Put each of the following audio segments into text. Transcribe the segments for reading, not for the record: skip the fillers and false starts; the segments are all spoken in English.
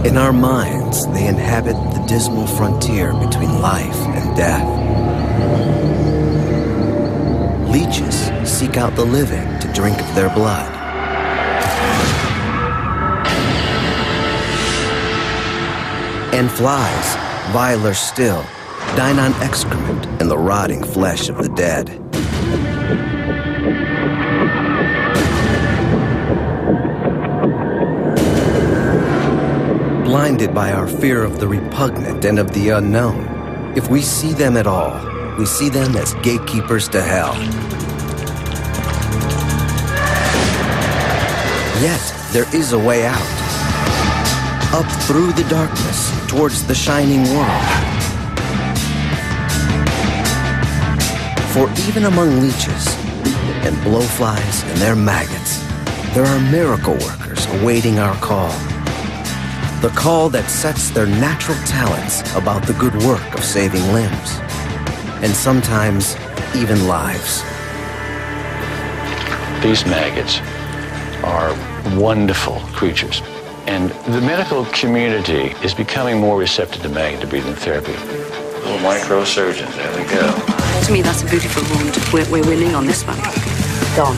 In our minds, they inhabit the dismal frontier between life and death. Leeches seek out the living to drink of their blood. And flies, viler still, dine on excrement and the rotting flesh of the dead. Blinded by our fear of the repugnant and of the unknown, if we see them at all, we see them as gatekeepers to hell. Yet, there is a way out. Up through the darkness, towards the shining world. For even among leeches and blowflies and their maggots, there are miracle workers awaiting our call. The call that sets their natural talents about the good work of saving limbs, and sometimes even lives. These maggots are wonderful creatures, and the medical community is becoming more receptive to maggot debridement therapy. Little microsurgeons, there we go. To me, that's a beautiful wound. We're winning on this one. Gone.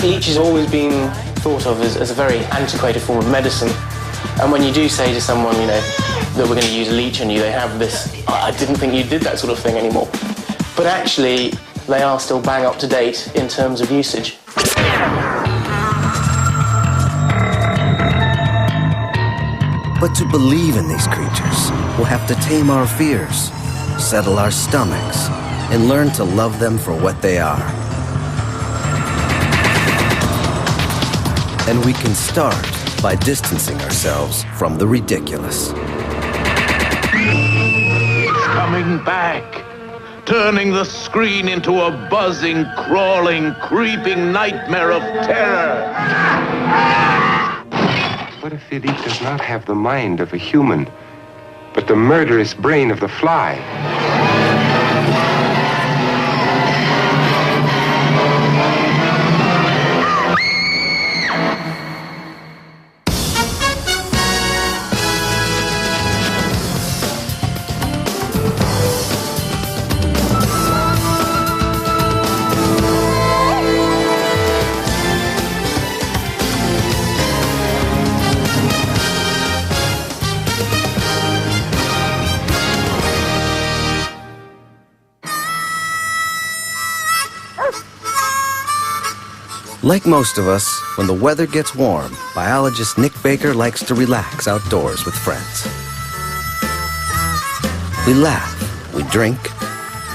Leech has always been thought of as a very antiquated form of medicine. And when you do say to someone, you know, that we're going to use leech on you, they have this, I didn't think you did that sort of thing anymore. But actually, they are still bang up to date in terms of usage. But to believe in these creatures, we'll have to tame our fears, settle our stomachs, and learn to love them for what they are. And we can start by distancing ourselves from the ridiculous. It's coming back, turning the screen into a buzzing, crawling, creeping nightmare of terror. What if Philippe does not have the mind of a human, but the murderous brain of the fly? Like most of us, when the weather gets warm, biologist Nick Baker likes to relax outdoors with friends. We laugh, we drink,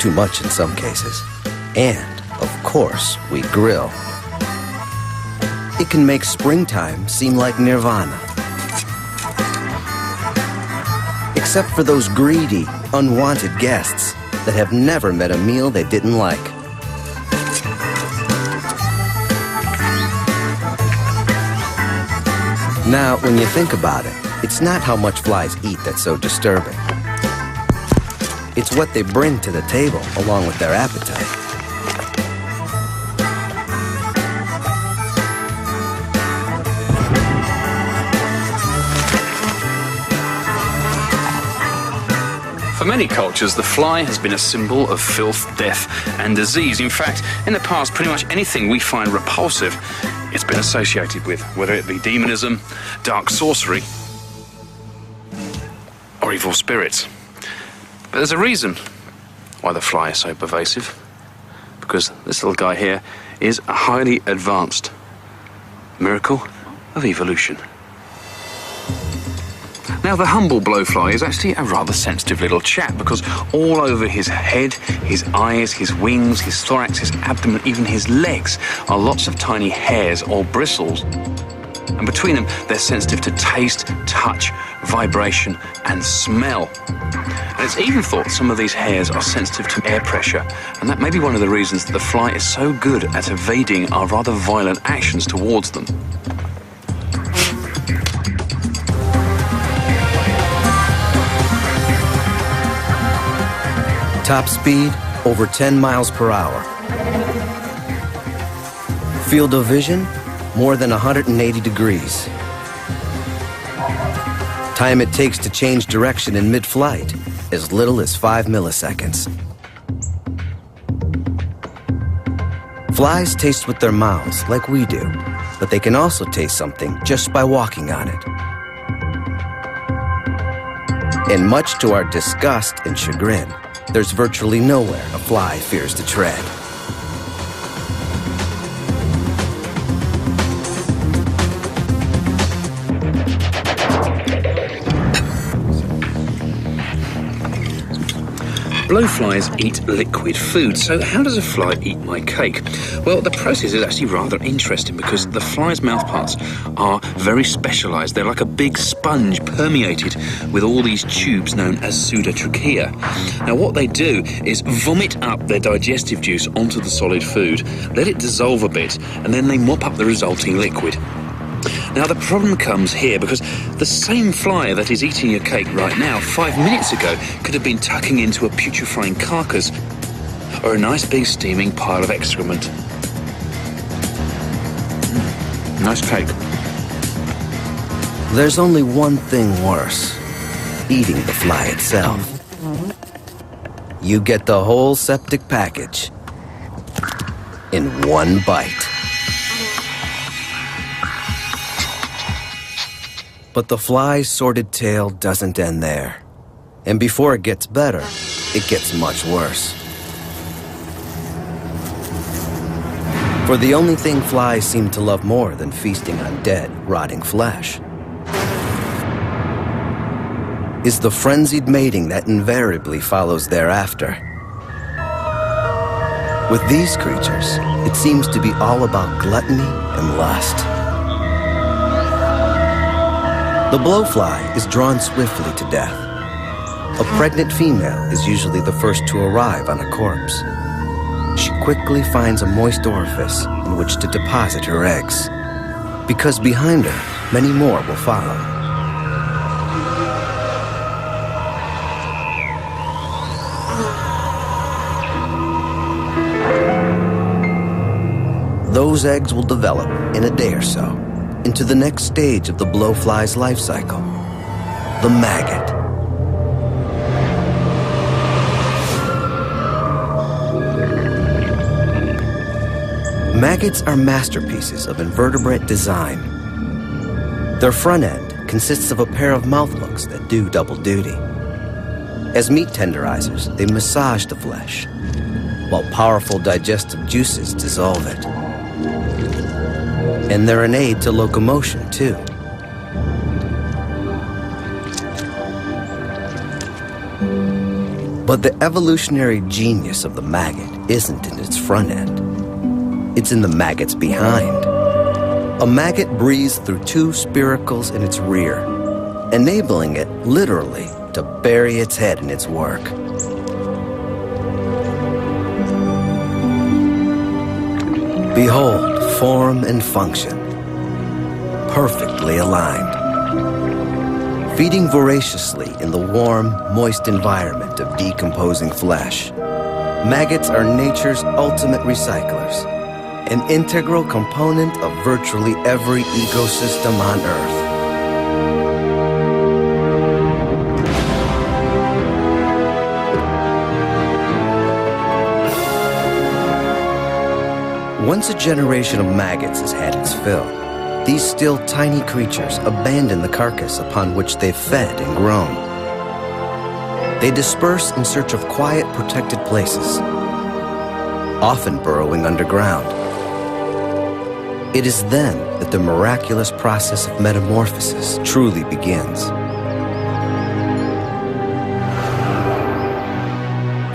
too much in some cases, and, of course, we grill. It can make springtime seem like nirvana. Except for those greedy, unwanted guests that have never met a meal they didn't like. Now, when you think about it, it's not how much flies eat that's so disturbing. It's what they bring to the table along with their appetite. For many cultures, the fly has been a symbol of filth, death, and disease. In fact, in the past, pretty much anything we find repulsive, it's been associated with, whether it be demonism, dark sorcery, or evil spirits. But there's a reason why the fly is so pervasive. Because this little guy here is a highly advanced miracle of evolution. Now, the humble blowfly is actually a rather sensitive little chap because all over his head, his eyes, his wings, his thorax, his abdomen, even his legs are lots of tiny hairs or bristles. And between them, they're sensitive to taste, touch, vibration, and smell. And it's even thought some of these hairs are sensitive to air pressure, and that may be one of the reasons that the fly is so good at evading our rather violent actions towards them. Top speed, over 10 miles per hour. Field of vision, more than 180 degrees. Time it takes to change direction in mid-flight, as little as 5 milliseconds. Flies taste with their mouths like we do, but they can also taste something just by walking on it. And much to our disgust and chagrin, there's virtually nowhere a fly fears to tread. Blowflies eat liquid food, so how does a fly eat my cake? Well, the process is actually rather interesting because the fly's mouthparts are very specialised. They're like a big sponge permeated with all these tubes known as pseudotrachea. Now, what they do is vomit up their digestive juice onto the solid food, let it dissolve a bit, and then they mop up the resulting liquid. Now, the problem comes here because the same fly that is eating your cake right now 5 minutes ago could have been tucking into a putrefying carcass or a nice big steaming pile of excrement. Nice cake. There's only one thing worse: eating the fly itself. You get the whole septic package in one bite. But the fly's sordid tale doesn't end there. And before it gets better, it gets much worse. For the only thing flies seem to love more than feasting on dead, rotting flesh is the frenzied mating that invariably follows thereafter. With these creatures, it seems to be all about gluttony and lust. The blowfly is drawn swiftly to death. A pregnant female is usually the first to arrive on a corpse. She quickly finds a moist orifice in which to deposit her eggs, because behind her, many more will follow. Those eggs will develop in a day or so into the next stage of the blowfly's life cycle, the maggot. Maggots are masterpieces of invertebrate design. Their front end consists of a pair of mouthhooks that do double duty. As meat tenderizers, they massage the flesh, while powerful digestive juices dissolve it. And they're an aid to locomotion, too. But the evolutionary genius of the maggot isn't in its front end. It's in the maggots behind. A maggot breathes through two spiracles in its rear, enabling it, literally, to bury its head in its work. Behold, form and function, perfectly aligned. Feeding voraciously in the warm, moist environment of decomposing flesh, maggots are nature's ultimate recyclers, an integral component of virtually every ecosystem on Earth. Once a generation of maggots has had its fill, these still tiny creatures abandon the carcass upon which they've fed and grown. They disperse in search of quiet, protected places, often burrowing underground. It is then that the miraculous process of metamorphosis truly begins.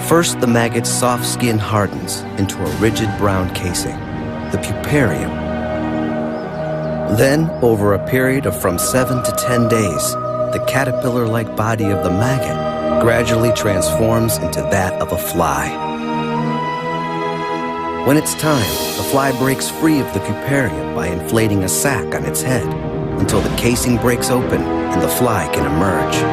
First, the maggot's soft skin hardens into a rigid brown casing, the puparium. Then, over a period of from 7 to 10 days, the caterpillar-like body of the maggot gradually transforms into that of a fly. When it's time, the fly breaks free of the puparium by inflating a sac on its head until the casing breaks open and the fly can emerge.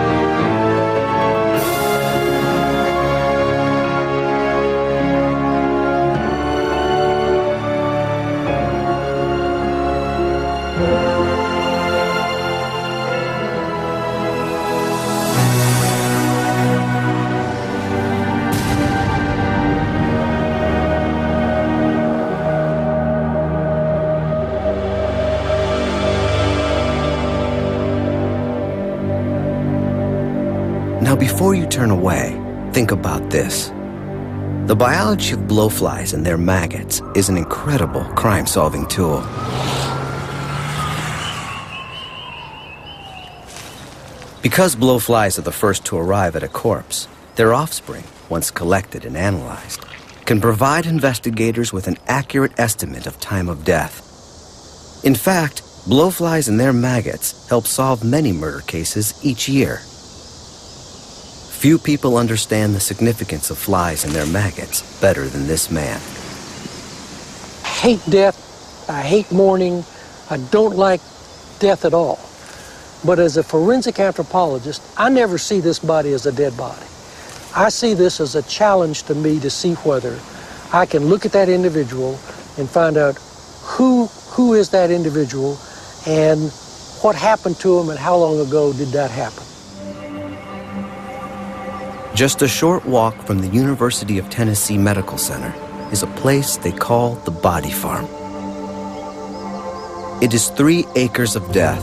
before you turn away, think about this. The biology of blowflies and their maggots is an incredible crime-solving tool. Because blowflies are the first to arrive at a corpse, their offspring, once collected and analyzed, can provide investigators with an accurate estimate of time of death. In fact, blowflies and their maggots help solve many murder cases each year. Few people understand the significance of flies and their maggots better than this man. I hate death. I hate mourning. I don't like death at all. But as a forensic anthropologist, I never see this body as a dead body. I see this as a challenge to me to see whether I can look at that individual and find out who is that individual and what happened to him and how long ago did that happen. Just a short walk from the University of Tennessee Medical Center is a place they call the Body Farm. It is 3 acres of death,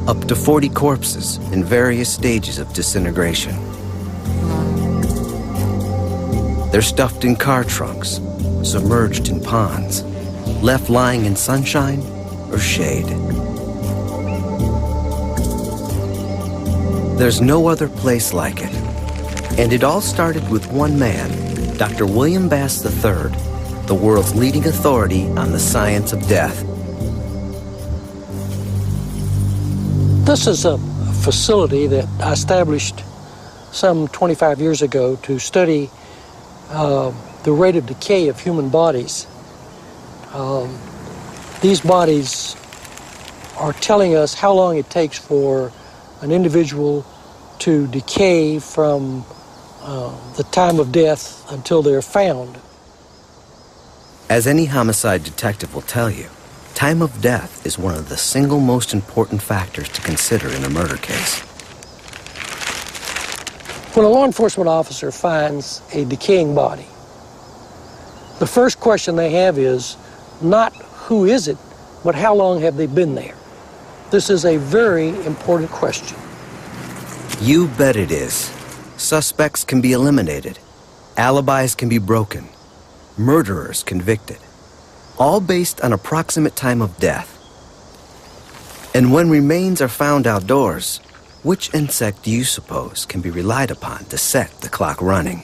up to 40 corpses in various stages of disintegration. They're stuffed in car trunks, submerged in ponds, left lying in sunshine or shade. There's no other place like it. And it all started with one man, Dr. William Bass III, the world's leading authority on the science of death. This is a facility that I established some 25 years ago to study the rate of decay of human bodies. These bodies are telling us how long it takes for an individual to decay from the time of death until they're found. As any homicide detective will tell you, time of death is one of the single most important factors to consider in a murder case. When a law enforcement officer finds a decaying body, the first question they have is not who is it, but how long have they been there? This is a very important question. You bet it is. Suspects can be eliminated. Alibis can be broken. Murderers convicted. All based on approximate time of death. And when remains are found outdoors, which insect do you suppose can be relied upon to set the clock running?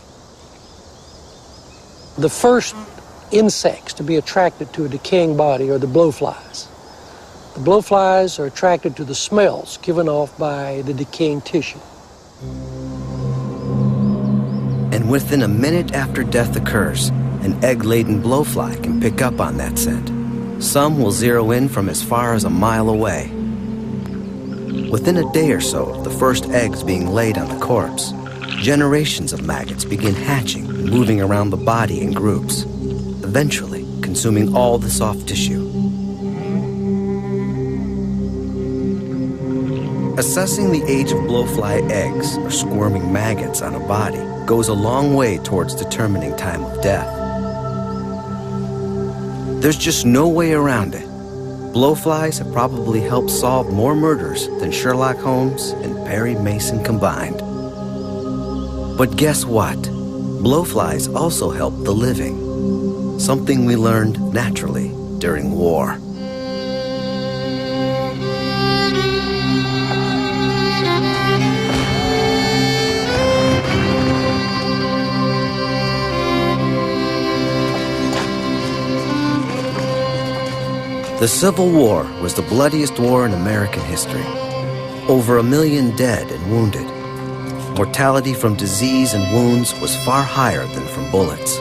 The first insects to be attracted to a decaying body are the blowflies. The blowflies are attracted to the smells given off by the decaying tissue. And within a minute after death occurs, an egg-laden blowfly can pick up on that scent. Some will zero in from as far as a mile away. Within a day or so of the first eggs being laid on the corpse, generations of maggots begin hatching and moving around the body in groups, eventually consuming all the soft tissue. Assessing the age of blowfly eggs or squirming maggots on a body goes a long way towards determining time of death. There's just no way around it. Blowflies have probably helped solve more murders than Sherlock Holmes and Perry Mason combined. But guess what? Blowflies also help the living, something we learned naturally during war. The Civil War was the bloodiest war in American history. Over 1 million dead and wounded. Mortality from disease and wounds was far higher than from bullets.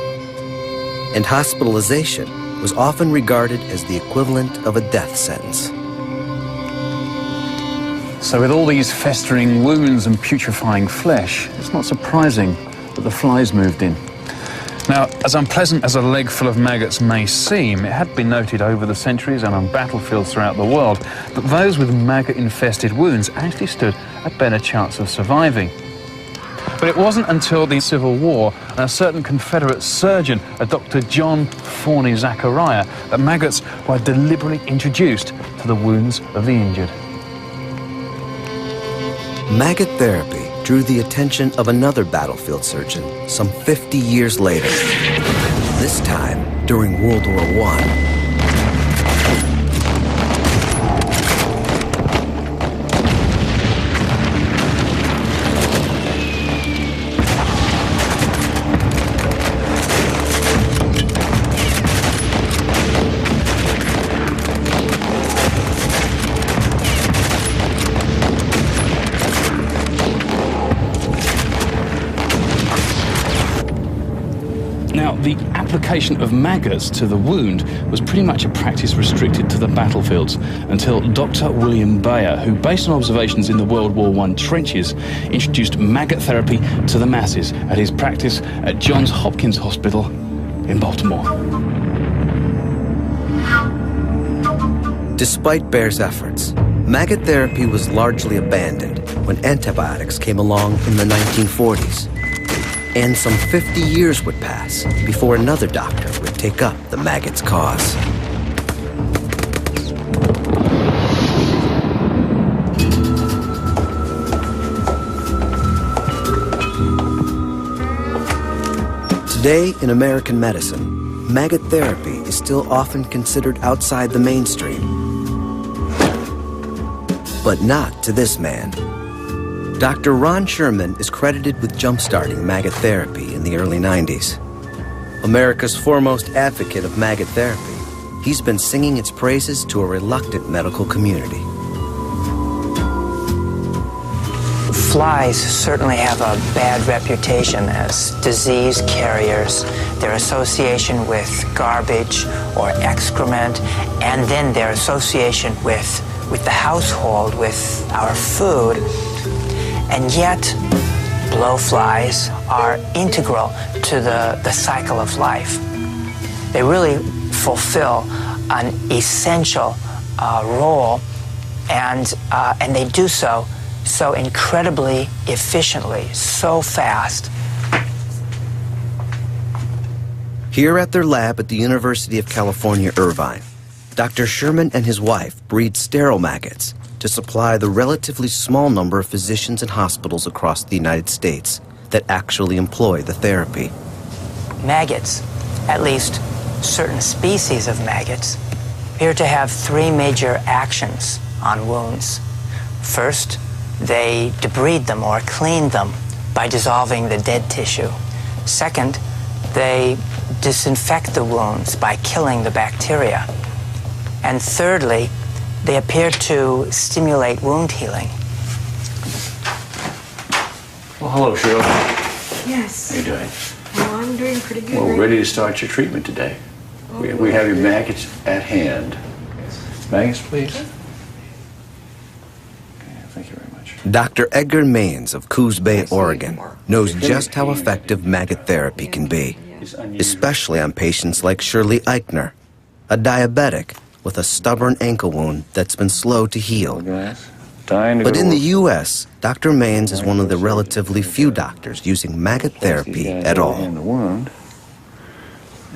And hospitalization was often regarded as the equivalent of a death sentence. So with all these festering wounds and putrefying flesh, it's not surprising that the flies moved in. Now, as unpleasant as a leg full of maggots may seem, it had been noted over the centuries and on battlefields throughout the world that those with maggot-infested wounds actually stood a better chance of surviving. But it wasn't until the Civil War and a certain Confederate surgeon, a Dr. John Forney Zachariah, that maggots were deliberately introduced to the wounds of the injured. Maggot therapy drew the attention of another battlefield surgeon some 50 years later, this time during World War I. Now, the application of maggots to the wound was pretty much a practice restricted to the battlefields until Dr. William Bayer, who, based on observations in the World War I trenches, introduced maggot therapy to the masses at his practice at Johns Hopkins Hospital in Baltimore. Despite Bayer's efforts, maggot therapy was largely abandoned when antibiotics came along in the 1940s. And some 50 years would pass before another doctor would take up the maggot's cause. Today, in American medicine, maggot therapy is still often considered outside the mainstream. But not to this man. Dr. Ron Sherman is credited with jump-starting maggot therapy in the early 90s. America's foremost advocate of maggot therapy, he's been singing its praises to a reluctant medical community. Flies certainly have a bad reputation as disease carriers. Their association with garbage or excrement, and then their association with the household, with our food. And yet, blowflies are integral to the cycle of life. They really fulfill an essential role, and they do so incredibly efficiently, so fast. Here at their lab at the University of California, Irvine, Dr. Sherman and his wife breed sterile maggots to supply the relatively small number of physicians and hospitals across the United States that actually employ the therapy. Maggots, at least certain species of maggots, appear to have three major actions on wounds. First, they debride them or clean them by dissolving the dead tissue. Second, they disinfect the wounds by killing the bacteria. And thirdly, they appear to stimulate wound healing. Well, hello, Shirley. Yes. How are you doing? Well, I'm doing pretty good. Well, we're ready to start your treatment today. We have your maggots at hand. Maggots, please. Okay, thank you very much. Dr. Edgar Maines of Coos Bay, Oregon, knows just how effective maggot therapy can be, especially on patients like Shirley Eichner, a diabetic with a stubborn ankle wound that's been slow to heal. But in the U.S., Dr. Maines is one of the relatively few doctors using maggot therapy at all. In the wound.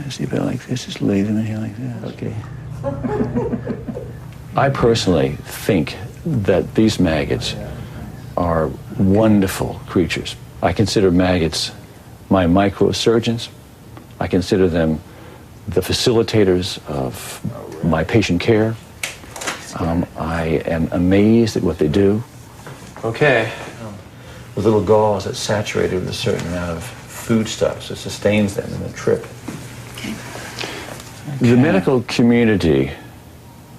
See about like this. Just lay them in here like that. Okay. I personally think that these maggots are wonderful creatures. I consider maggots my microsurgeons. I consider them the facilitators of my patient care. I am amazed at what they do. Okay. The little gauze that's saturated with a certain amount of foodstuffs, it sustains them in the trip. Okay. The medical community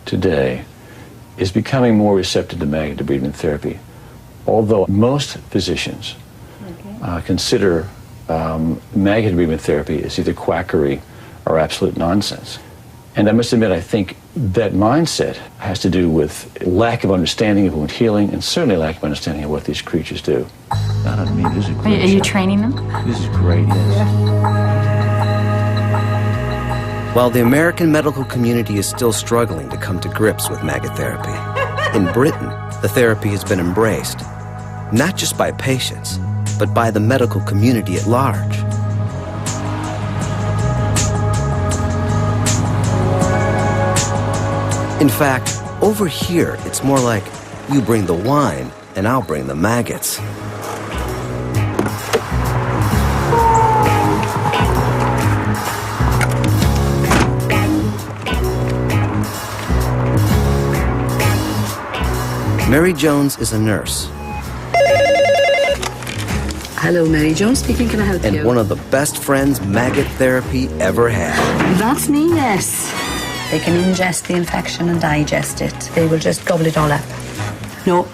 today is becoming more receptive to maggot debridement therapy, although most physicians consider maggot debridement therapy as either quackery or absolute nonsense. And I must admit, I think that mindset has to do with lack of understanding of wound healing and certainly lack of understanding of what these creatures do. Not on me, this is great. Are you training them? This is great, yes. While the American medical community is still struggling to come to grips with maggot therapy, in Britain, the therapy has been embraced, not just by patients, but by the medical community at large. In fact, over here, it's more like you bring the wine and I'll bring the maggots. Mary Jones is a nurse. Hello, Mary Jones speaking. Can I help you? And one of the best friends maggot therapy ever had. That's me, yes. They can ingest the infection and digest it. They will just gobble it all up. No.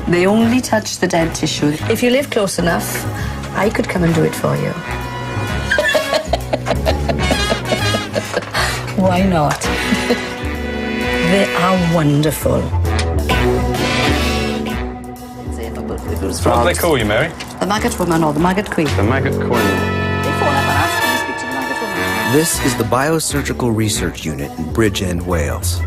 They only touch the dead tissue. If you live close enough, I could come and do it for you. Why not? They are wonderful. What do they call you, Mary? The maggot woman or the maggot queen. The maggot queen. They phone up and ask me to speak to the maggot woman. This is the Biosurgical Research Unit in Bridgend, Wales.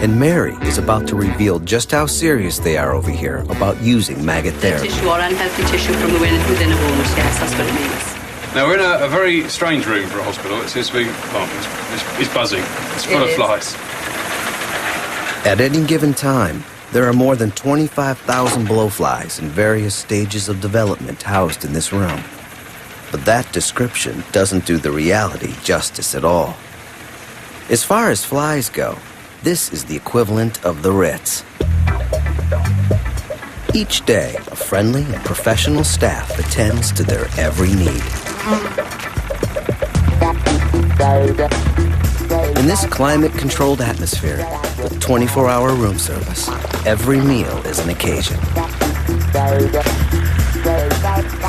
And Mary is about to reveal just how serious they are over here about using maggot therapy. Tissue or unhealthy tissue from within a wound, yes, that's what it means. Now, we're in a very strange room for a hospital. It seems to be, it's buzzing. It's full of flies. At any given time, there are more than 25,000 blowflies in various stages of development housed in this room. But that description doesn't do the reality justice at all. As far as flies go, this is the equivalent of the Ritz. Each day, a friendly and professional staff attends to their every need. In this climate-controlled atmosphere, with 24-hour room service, every meal is an occasion.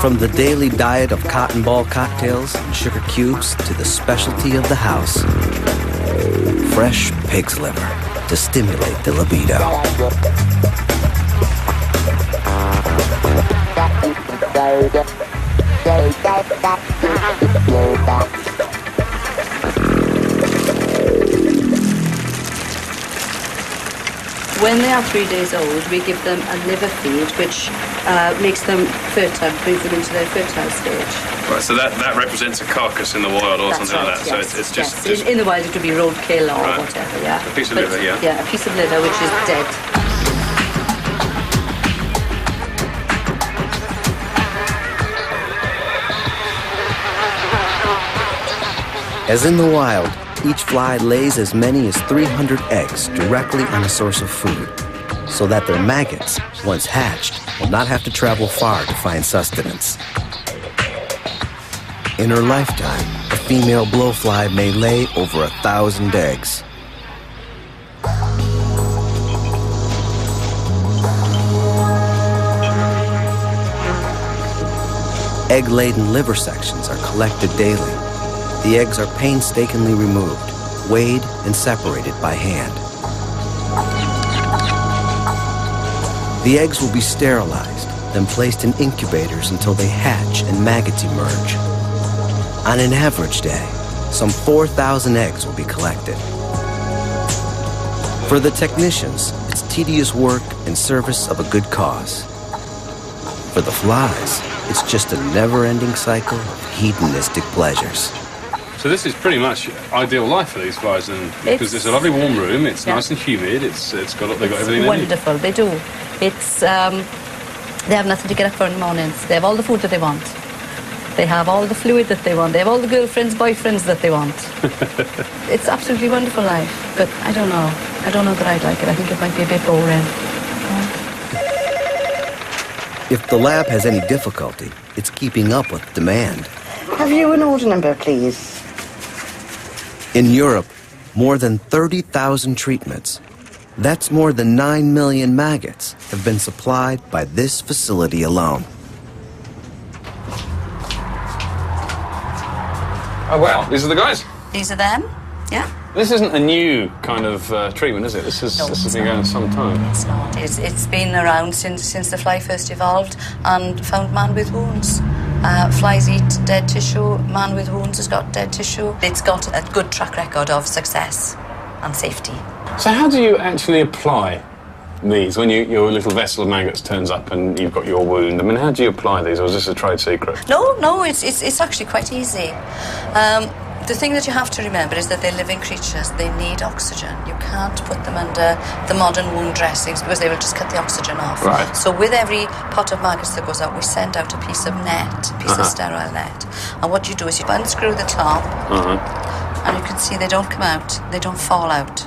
From the daily diet of cotton ball cocktails and sugar cubes to the specialty of the house, fresh pig's liver to stimulate the libido. When they are 3 days old, we give them a liver feed, which makes them fertile, brings them into their fertile stage. Right, so that represents a carcass in the wild or something like that. Yes, So it's just... yes. In the wild, it could be roadkill or Right. whatever, yeah. A piece of liver, yeah. Yeah, a piece of liver which is dead. As in the wild, each fly lays as many as 300 eggs directly on a source of food, so that their maggots, once hatched, will not have to travel far to find sustenance. In her lifetime, a female blowfly may lay over 1,000 eggs. Egg-laden liver sections are collected daily. The eggs are painstakingly removed, weighed, and separated by hand. The eggs will be sterilized, then placed in incubators until they hatch and maggots emerge. On an average day, some 4,000 eggs will be collected. For the technicians, it's tedious work in service of a good cause. For the flies, it's just a never-ending cycle of hedonistic pleasures. So this is pretty much ideal life for these flies, and because it's a lovely warm through it's nice and humid. They've got everything they need. Wonderful, they do. It's they have nothing to get up for in the mornings. They have all the food that they want. They have all the fluid that they want. They have all the girlfriends, boyfriends that they want. It's absolutely wonderful life. But I don't know. I don't know that I'd like it. I think it might be a bit boring. If the lab has any difficulty, it's keeping up with demand. Have you an order number, please? In Europe, more than 30,000 treatments, that's more than 9 million maggots, have been supplied by this facility alone. Oh, wow. These are the guys? These are them, yeah. This isn't a new kind of treatment, is it? This has been going some time. It's not. It's been around since the fly first evolved and found man with wounds. Flies eat dead tissue. Man with wounds has got dead tissue. It's got a good track record of success and safety. So how do you actually apply these when your little vessel of maggots turns up and you've got your wound? I mean, how do you apply these, or is this a trade secret? No, it's actually quite easy. The thing that you have to remember is that they're living creatures. They need oxygen. You can't put them under the modern wound dressings because they will just cut the oxygen off. Right. So with every pot of maggots that goes out, we send out a piece of net, a piece of sterile net. And what you do is you unscrew the top, and you can see they don't come out. They don't fall out.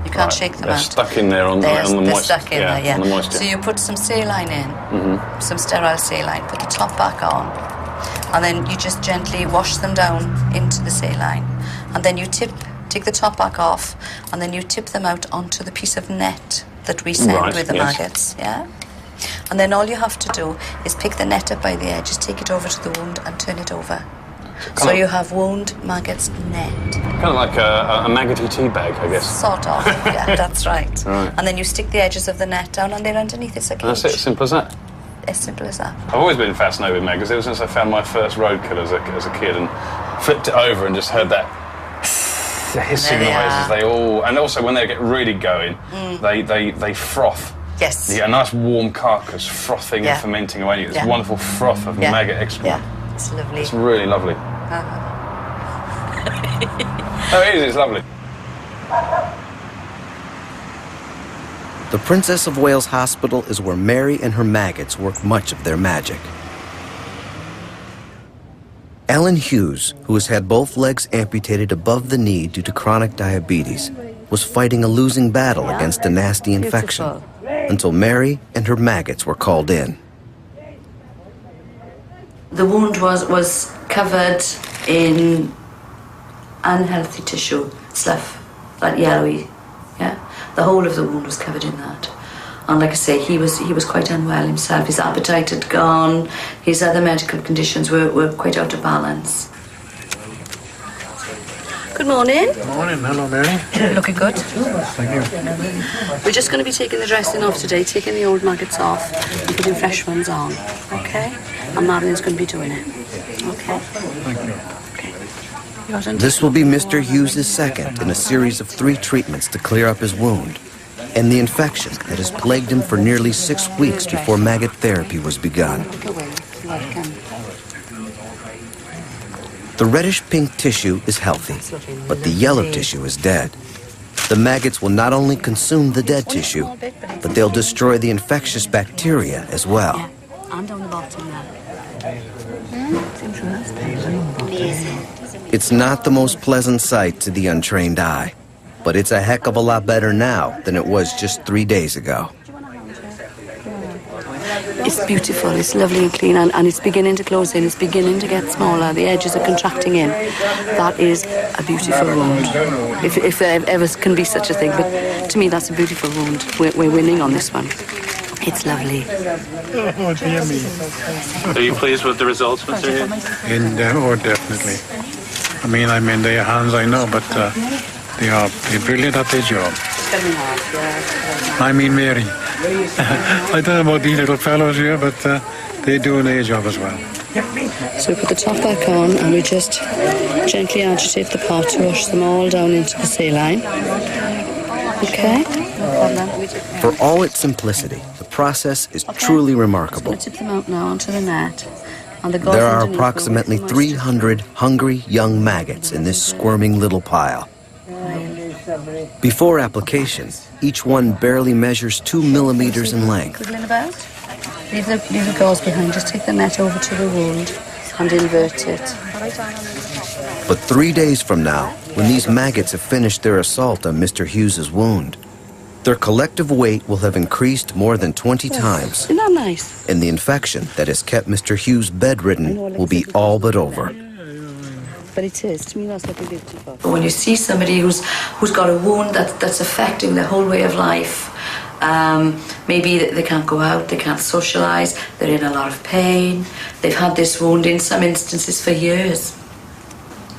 You can't shake them they're out. Stuck in there on the They're moisture. stuck in there, yeah. On the moisture. So you put some saline in, some sterile saline, put the top back on, and then you just gently wash them down into the saline. And then you take the top back off, and then you tip them out onto the piece of net that we send with the maggots, yeah? And then all you have to do is pick the net up by the edges, take it over to the wound and turn it over. So you have wound maggots net. Kind of like a maggoty tea bag, I guess. Sort of, yeah, that's right. Right. And then you stick the edges of the net down and they're underneath. It's a cage. That's it, simple as that. As simple as that. I've always been fascinated with maggots. Ever since I found my first roadkill as a kid and flipped it over and just heard that hissing noise as they all... And also when they get really going, they froth. Yes. You get a nice warm carcass frothing and fermenting away. This wonderful froth of maggot excrement. Yeah. It's lovely. It's really lovely. Oh, it is, it's lovely. The Princess of Wales Hospital is where Mary and her maggots work much of their magic. Ellen Hughes, who has had both legs amputated above the knee due to chronic diabetes, was fighting a losing battle against a nasty infection until Mary and her maggots were called in. The wound was covered in unhealthy tissue, slough, that yellowy, yeah? The whole of the wound was covered in that. And like I say, he was quite unwell himself. His appetite had gone, his other medical conditions were quite out of balance. Good morning. Good morning. Hello, Mary. Looking good. Thank you. We're just going to be taking the dressing off today, taking the old maggots off and putting fresh ones on, okay? And Marilyn's going to be doing it, okay? Thank you. Okay. This will be Mr. Hughes' second in a series of 3 treatments to clear up his wound and the infection that has plagued him for nearly 6 weeks before maggot therapy was begun. The reddish-pink tissue is healthy, but the yellow tissue is dead. The maggots will not only consume the dead tissue, but they'll destroy the infectious bacteria as well. And on the bottom now. It's not the most pleasant sight to the untrained eye, but it's a heck of a lot better now than it was just 3 days ago. It's beautiful, it's lovely and clean, and it's beginning to close in, it's beginning to get smaller, the edges are contracting in. That is a beautiful wound, if there ever can be such a thing, but to me that's a beautiful wound. We're winning on this one. It's lovely. Oh, dear me. Are you pleased with the results, Mr. Hughes? Oh, definitely. I mean, their hands, I know, but they're brilliant at their job. I mean, Mary. I don't know about these little fellows here, but they do their job as well. So we put the top back on and we just gently agitate the pot to wash them all down into the saline. Okay? For all its simplicity, the process is truly remarkable. I'm going to tip them out now onto the net. And the There are approximately 300 hungry young maggots in this squirming little pile. Before application, each one barely measures 2 millimeters in length. Wiggling about. Leave the gauze behind. Just take the net over to the wound and invert it. But 3 days from now, when these maggots have finished their assault on Mr. Hughes' wound, their collective weight will have increased more than 20 times. Isn't that nice? And the infection that has kept Mr. Hughes bedridden will be all but over. But it is. To me, that's looking beautiful. But when you see somebody who's got a wound that's affecting their whole way of life, maybe they can't go out, they can't socialise, they're in a lot of pain, they've had this wound in some instances for years.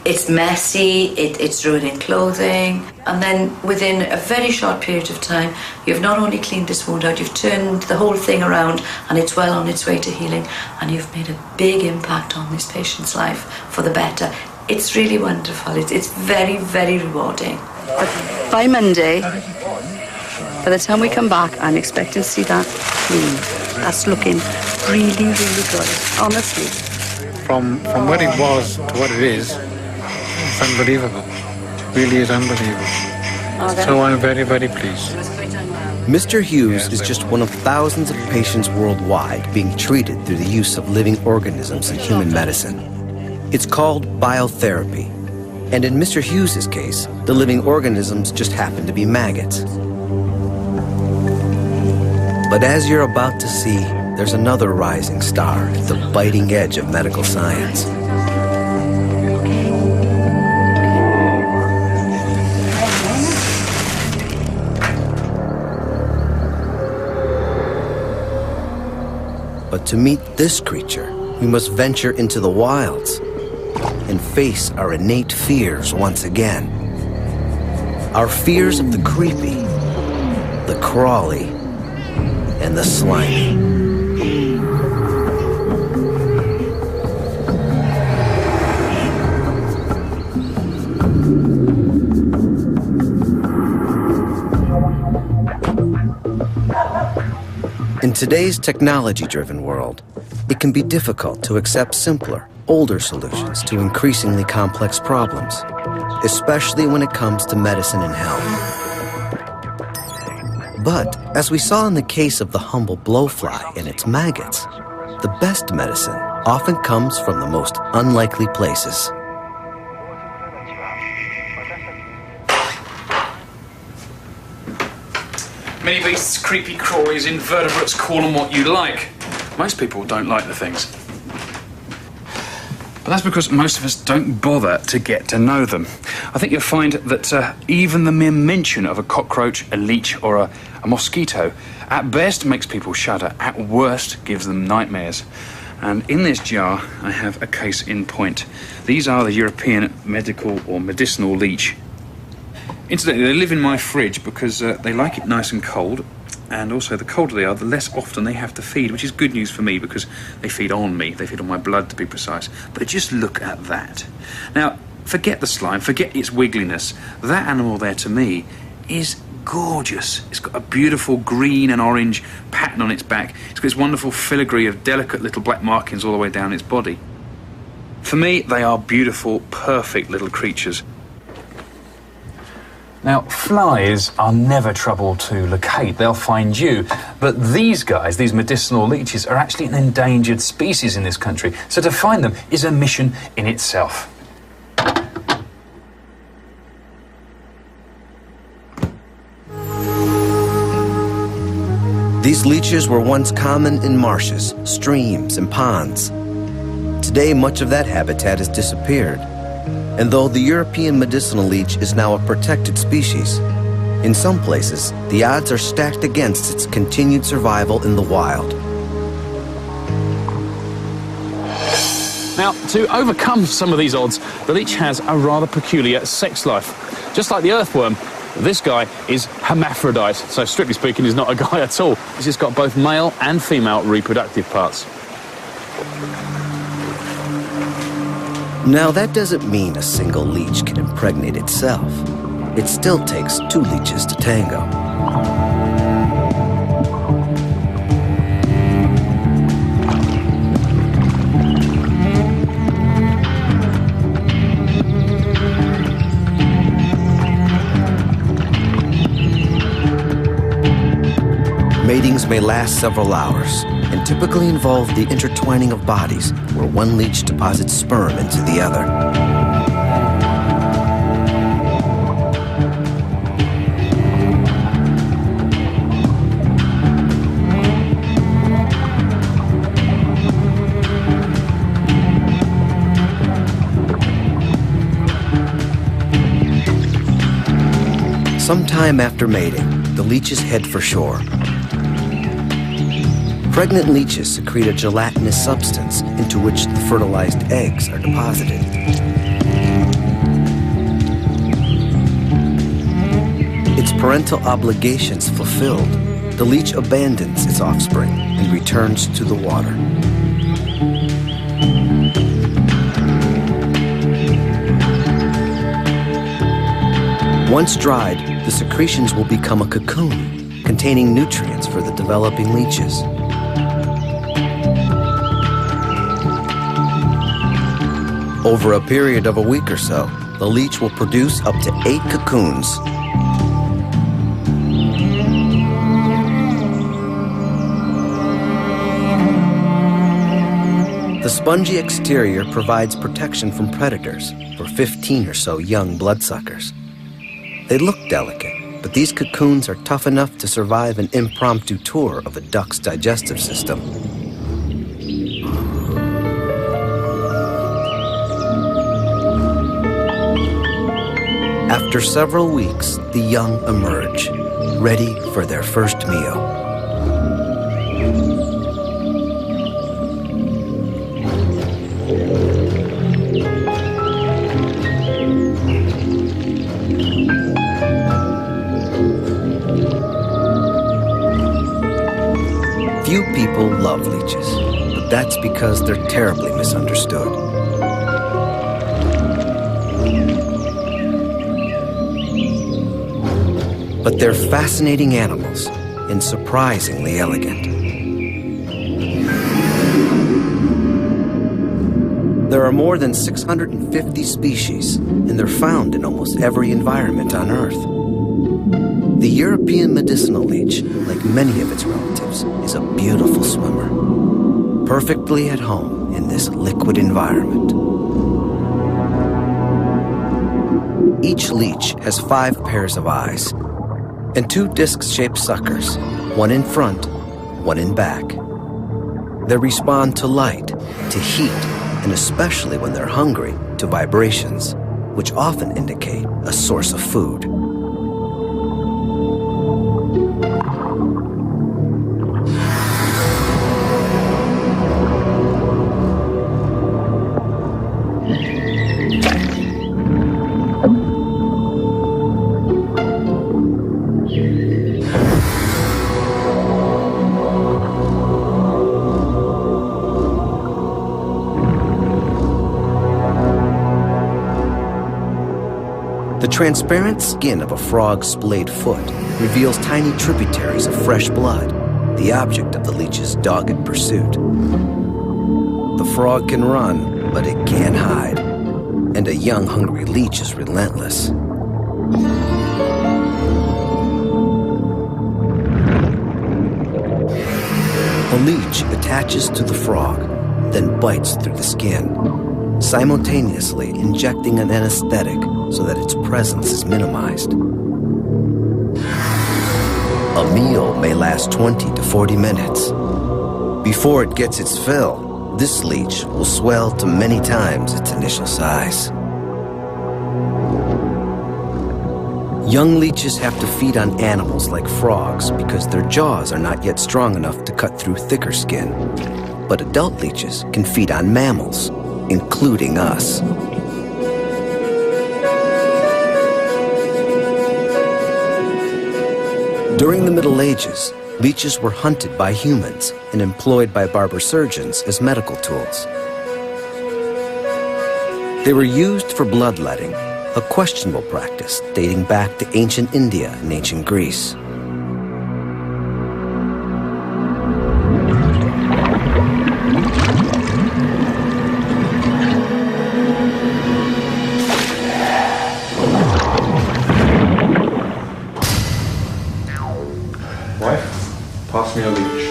It's messy, it's ruining clothing, and then within a very short period of time, you've not only cleaned this wound out, you've turned the whole thing around, and it's well on its way to healing, and you've made a big impact on this patient's life for the better. It's really wonderful. It's very, very rewarding. But by Monday, by the time we come back, I'm expecting to see that clean. That's looking really, really good, honestly. From what it was to what it is, it's unbelievable. It really is unbelievable. So I'm very, very pleased. Mr. Hughes is just one of thousands of patients worldwide being treated through the use of living organisms in human medicine. It's called biotherapy, And in Mr. Hughes's case, the living organisms just happen to be maggots. But as you're about to see, there's another rising star at the biting edge of medical science. But to meet this creature, we must venture into the wilds and face our innate fears once again. Our fears of the creepy, the crawly, and the slimy. In today's technology-driven world, it can be difficult to accept simpler, older solutions to increasingly complex problems, especially when it comes to medicine and health. But, as we saw in the case of the humble blowfly and its maggots, the best medicine often comes from the most unlikely places. Many beasts, creepy crawlies, invertebrates, call them what you like. Most people don't like the things. But that's because most of us don't bother to get to know them. I think you'll find that even the mere mention of a cockroach, a leech, or a mosquito, at best makes people shudder, at worst gives them nightmares. And in this jar, I have a case in point. These are the European medical or medicinal leech. Incidentally, they live in my fridge because they like it nice and cold, and also the colder they are, the less often they have to feed, which is good news for me because they feed on me. They feed on my blood, to be precise. But just look at that. Now, forget the slime, forget its wiggliness. That animal there, to me, is gorgeous. It's got a beautiful green and orange pattern on its back. It's got this wonderful filigree of delicate little black markings all the way down its body. For me, they are beautiful, perfect little creatures. Now, flies are never trouble to locate. They'll find you. But these guys, these medicinal leeches, are actually an endangered species in this country. So to find them is a mission in itself. These leeches were once common in marshes, streams, and ponds. Today, much of that habitat has disappeared. And though the European medicinal leech is now a protected species, in some places, the odds are stacked against its continued survival in the wild. Now, to overcome some of these odds, the leech has a rather peculiar sex life. Just like the earthworm, this guy is hermaphrodite, so strictly speaking, he's not a guy at all. He's just got both male and female reproductive parts. Now, that doesn't mean a single leech can impregnate itself. It still takes two leeches to tango. Matings may last several hours and typically involve the intertwining of bodies, where one leech deposits sperm into the other. Sometime after mating, the leeches head for shore. Pregnant leeches secrete a gelatinous substance into which the fertilized eggs are deposited. Its parental obligations fulfilled, the leech abandons its offspring and returns to the water. Once dried, the secretions will become a cocoon containing nutrients for the developing leeches. Over a period of a week or so, the leech will produce up to 8 cocoons. The The spongy exterior provides protection from predators for 15 or so young bloodsuckers. They look delicate, but these cocoons are tough enough to survive an impromptu tour of a duck's digestive system. After several weeks, the young emerge, ready for their first meal. Few people love leeches, but that's because they're terribly misunderstood. But they're fascinating animals and surprisingly elegant. There are more than 650 species, and they're found in almost every environment on Earth. The European medicinal leech, like many of its relatives, is a beautiful swimmer, perfectly at home in this liquid environment. Each leech has 5 pairs of eyes and 2 disc-shaped suckers, one in front, one in back. They respond to light, to heat, and especially when they're hungry, to vibrations, which often indicate a source of food. The transparent skin of a frog's splayed foot reveals tiny tributaries of fresh blood, the object of the leech's dogged pursuit. The frog can run, but it can't hide, and a young, hungry leech is relentless. The leech attaches to the frog, then bites through the skin, simultaneously injecting an anesthetic so that its presence is minimized. A meal may last 20 to 40 minutes. Before it gets its fill, this leech will swell to many times its initial size. Young leeches have to feed on animals like frogs because their jaws are not yet strong enough to cut through thicker skin. But adult leeches can feed on mammals, including us. During the Middle Ages, leeches were hunted by humans and employed by barber surgeons as medical tools. They were used for bloodletting, a questionable practice dating back to ancient India and ancient Greece. Pass me a leech.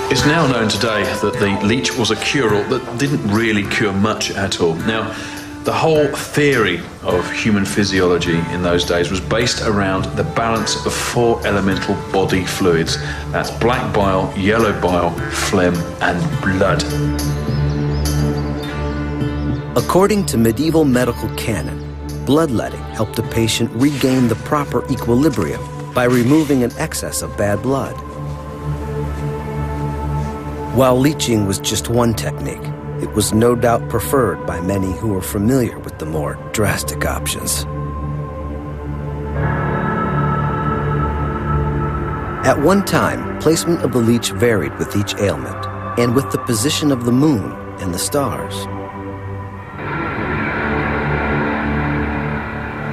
It's now known today that the leech was a cure-all that didn't really cure much at all. Now, the whole theory of human physiology in those days was based around the balance of 4 elemental body fluids. That's black bile, yellow bile, phlegm, and blood. According to medieval medical canon, bloodletting helped a patient regain the proper equilibrium by removing an excess of bad blood. While leeching was just one technique, it was no doubt preferred by many who were familiar with the more drastic options. At one time, placement of the leech varied with each ailment and with the position of the moon and the stars.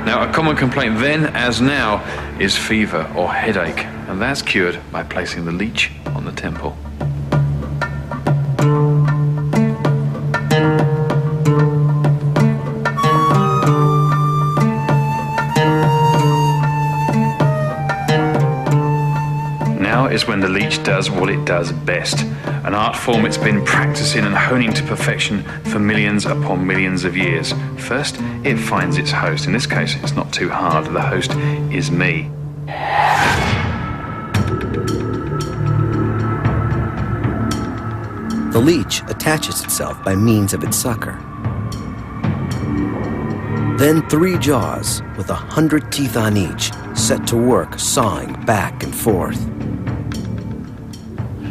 Now, a common complaint then, as now, is fever or headache, and that's cured by placing the leech on the temple. Now is when when the leech does what it does best. An art form it's been practicing and honing to perfection for millions upon millions of years. First, it finds its host. In this case, it's not too hard. The host is me. The leech attaches itself by means of its sucker. Then 3 jaws, with 100 teeth on each, set to work sawing back and forth.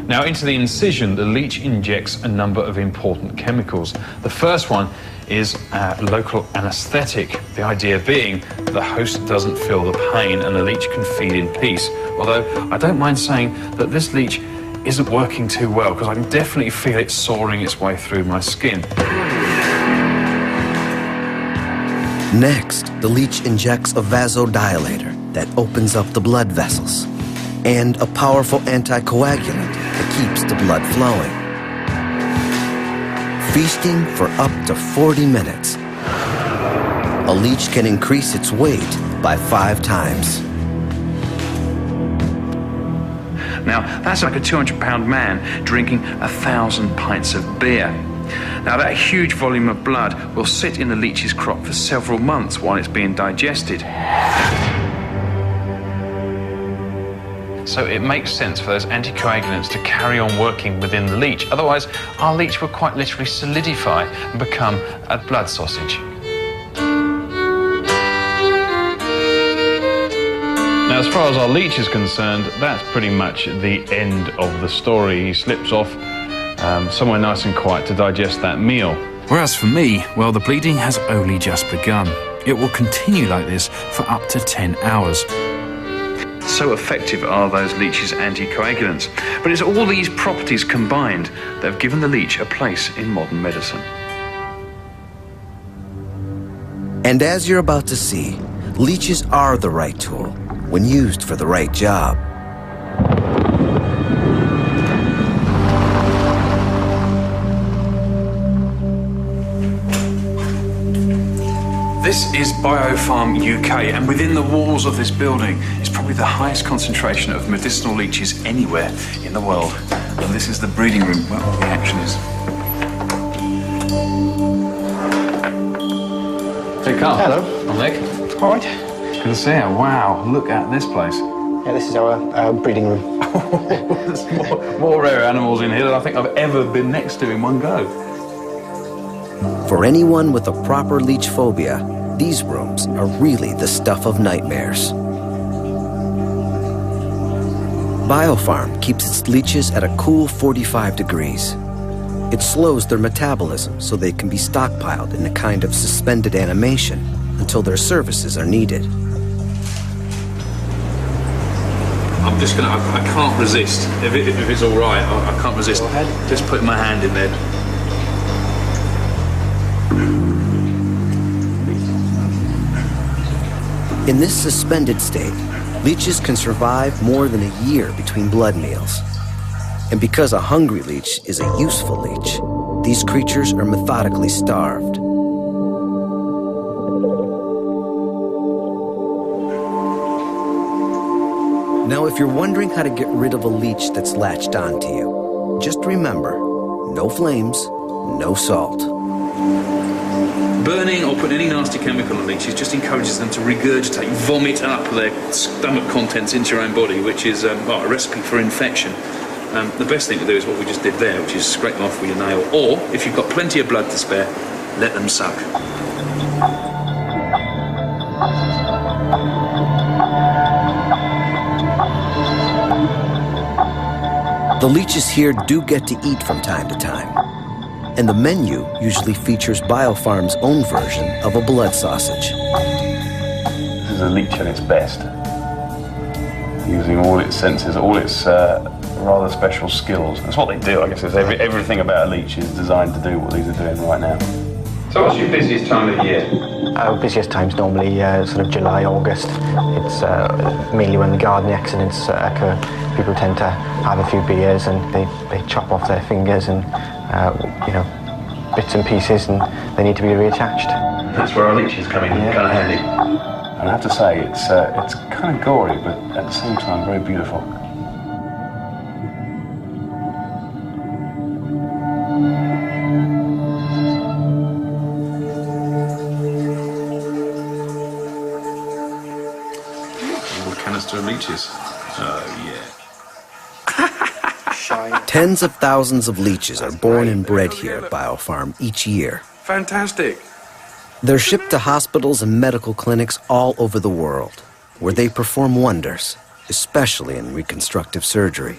Now, into the incision, the leech injects a number of important chemicals. The first one is local anaesthetic, the idea being the host doesn't feel the pain and the leech can feed in peace. Although I don't mind saying that this leech isn't working too well, because I can definitely feel it sawing its way through my skin. Next, the leech injects a vasodilator that opens up the blood vessels, and a powerful anticoagulant that keeps the blood flowing. Feasting for up to 40 minutes, a leech can increase its weight by 5 times. Now, that's like a 200-pound man drinking 1,000 pints of beer. Now, that huge volume of blood will sit in the leech's crop for several months while it's being digested. So it makes sense for those anticoagulants to carry on working within the leech. Otherwise, our leech would quite literally solidify and become a blood sausage. Now, as far as our leech is concerned, that's pretty much the end of the story. He slips off somewhere nice and quiet to digest that meal. Whereas for me, well, the bleeding has only just begun. It will continue like this for up to 10 hours. So effective are those leech's anticoagulants. But it's all these properties combined that have given the leech a place in modern medicine. And as you're about to see, leeches are the right tool when used for the right job. This is Biofarm UK, and within the walls of this building is probably the highest concentration of medicinal leeches anywhere in the world. And this is the breeding room where all the action is. Hey, Carl. Hello. I'm Nick. All right. Good to see you. Wow, look at this place. Yeah, this is our breeding room. There's more rare animals in here than I think I've ever been next to in one go. For anyone with a proper leech phobia, these rooms are really the stuff of nightmares. Biofarm keeps its leeches at a cool 45 degrees. It slows their metabolism so they can be stockpiled in a kind of suspended animation until their services are needed. I'm just gonna, I can't resist. If it's all right, I can't resist. Just putting my hand in there. In this suspended state, leeches can survive more than a year between blood meals. And because a hungry leech is a useful leech, these creatures are methodically starved. Now, if you're wondering how to get rid of a leech that's latched onto you, just remember, no flames, no salt. Burning or putting any nasty chemical on leeches just encourages them to regurgitate, vomit up their stomach contents into your own body, which is a recipe for infection. The best thing to do is what we just did there, which is scrape them off with your nail, or if you've got plenty of blood to spare, let them suck. The leeches here do get to eat from time to time. And the menu usually features Biofarm's own version of a blood sausage. This is a leech at its best, using all its senses, all its rather special skills. That's what they do, I guess. Everything about a leech is designed to do what these are doing right now. So what's your busiest time of the year? Our busiest time's normally sort of July, August. It's mainly when the gardening accidents occur. People tend to have a few beers and they chop off their fingers and bits and pieces, and they need to be reattached. That's where our leeches come in, kind of handy. And I have to say, it's kind of gory, but at the same time very beautiful. leeches. Oh, yeah. Tens of thousands of leeches are born and bred here at Biofarm each year. Fantastic. They're shipped to hospitals and medical clinics all over the world, where they perform wonders, especially in reconstructive surgery.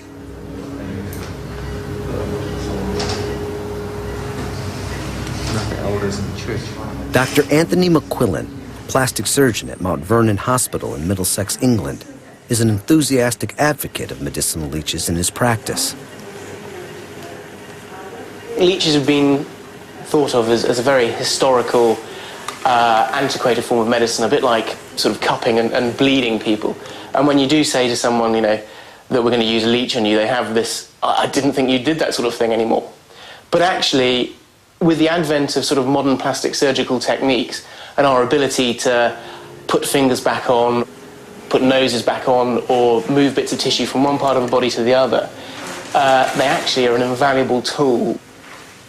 Dr. Anthony McQuillan, plastic surgeon at Mount Vernon Hospital in Middlesex, England, is an enthusiastic advocate of medicinal leeches in his practice. Leeches have been thought of as a very historical, antiquated form of medicine, a bit like sort of cupping and bleeding people. And when you do say to someone, you know, that we're going to use a leech on you, they have this, I didn't think you did that sort of thing anymore. But actually, with the advent of sort of modern plastic surgical techniques and our ability to put fingers back on, put noses back on, or move bits of tissue from one part of the body to the other, they actually are an invaluable tool.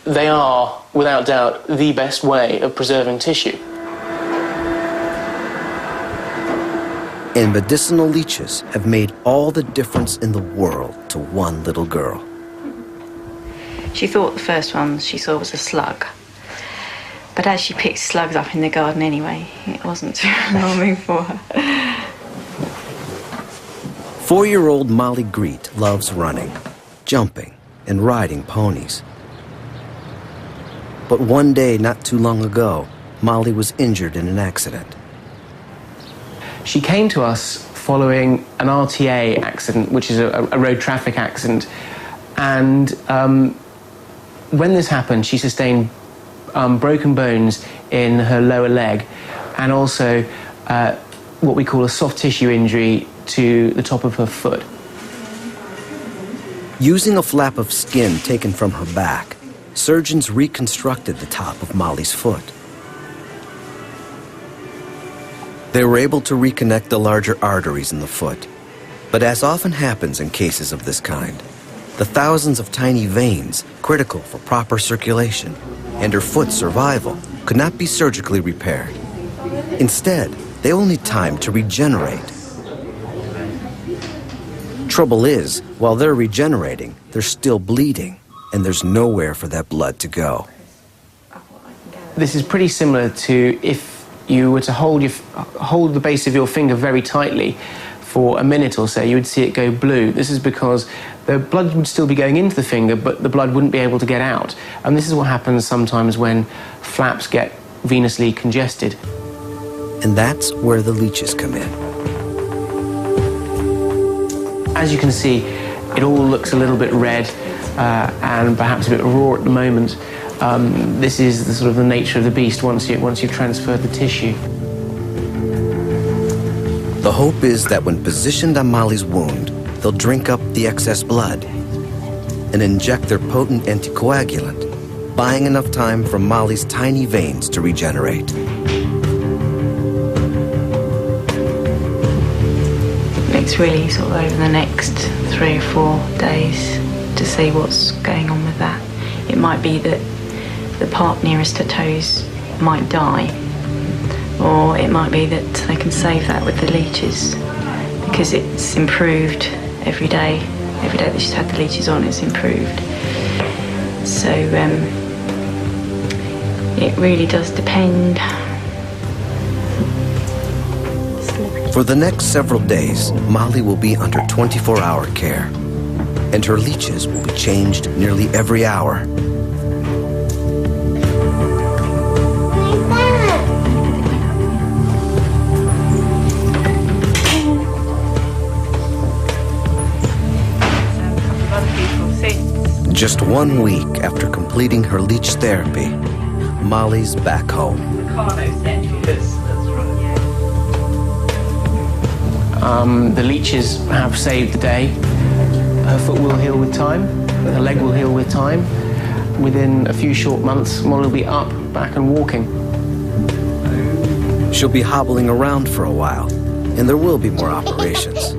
They are, without doubt, the best way of preserving tissue. And medicinal leeches have made all the difference in the world to one little girl. She thought the first one she saw was a slug. But as she picked slugs up in the garden anyway, it wasn't too alarming for her. 4-year-old Molly Greet loves running, jumping, and riding ponies. But one day, not too long ago, Molly was injured in an accident. She came to us following an RTA accident, which is a road traffic accident. And when this happened, she sustained broken bones in her lower leg and also what we call a soft tissue injury to the top of her foot. Using a flap of skin taken from her back, surgeons reconstructed the top of Molly's foot. They were able to reconnect the larger arteries in the foot. But as often happens in cases of this kind, the thousands of tiny veins critical for proper circulation and her foot's survival could not be surgically repaired. Instead, they will need time to regenerate. Trouble is, while they're regenerating, they're still bleeding, and there's nowhere for that blood to go. This is pretty similar to if you were to hold the base of your finger very tightly for a minute or so, you would see it go blue. This is because the blood would still be going into the finger, but the blood wouldn't be able to get out. And this is what happens sometimes when flaps get venously congested. And that's where the leeches come in. As you can see, it all looks a little bit red and perhaps a bit raw at the moment. This is the sort of the nature of the beast once you've transferred the tissue. The hope is that when positioned on Molly's wound, they'll drink up the excess blood and inject their potent anticoagulant, buying enough time for Molly's tiny veins to regenerate. It's really sort of over the next 3 or 4 days to see what's going on with that. It might be that the part nearest her toes might die, or it might be that they can save that with the leeches, because it's improved every day. Every day that she's had the leeches on, it's improved. So it really does depend. For the next several days, Molly will be under 24-hour care, and her leeches will be changed nearly every hour. Just 1 week after completing her leech therapy, Molly's back home. The leeches have saved the day. Her foot will heal with time. Her leg will heal with time. Within a few short months, Molly will be up, back and walking. She'll be hobbling around for a while, and there will be more operations.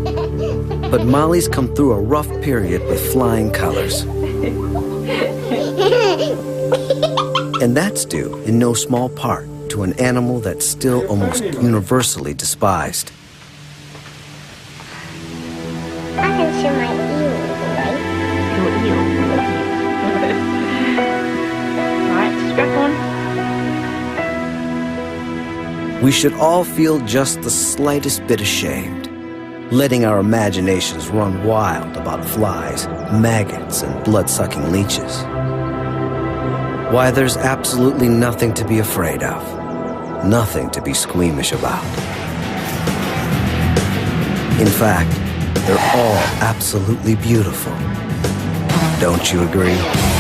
But Molly's come through a rough period with flying colors. And that's due in no small part to an animal that's still almost universally despised. we should all feel just the slightest bit ashamed, letting our imaginations run wild about flies, maggots, and blood-sucking leeches. Why, there's absolutely nothing to be afraid of, nothing to be squeamish about. In fact, they're all absolutely beautiful. Don't you agree?